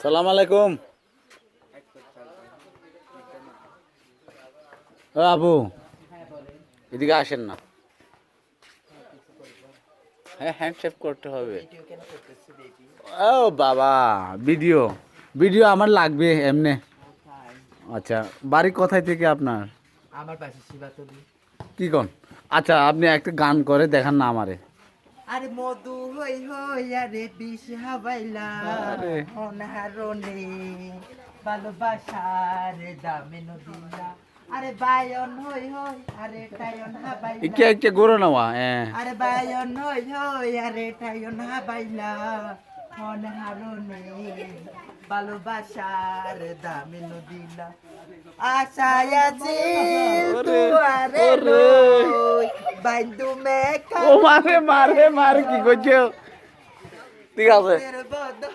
সালাম আলাইকুম। আবু এদিকে আসেন না। হ্যাঁ, হ্যান্ডশেক করতে হবে। ও বাবা, ভিডিও ভিডিও আমার লাগবে এমনি। আচ্ছা, বাড়ি কোথায় থেকে আপনার? আমার পাশে শিবাতলি। কি কোন? আচ্ছা, আপনি একটা গান করে দেখান না আমারে। আরে মধু হই হই আরে বিষ হাবাইলা আরে অনারনে ভালোবাসার দামে নদিলা। আরে বায়ন হই হই আরে টায়ন হাবাইলা। ইকে ইকে গরো নেওয়া হ্যাঁ। আরে বায়ন হই হই আরে টায়ন হাবাইলা অনারনে ভালোবাসার দামে নদিলা। আশায় আছি দুয়ারে ওরে লই বাইন্দু মে ও মারে মারে মারে কি করছো? ঠিক আছে। কামের বদল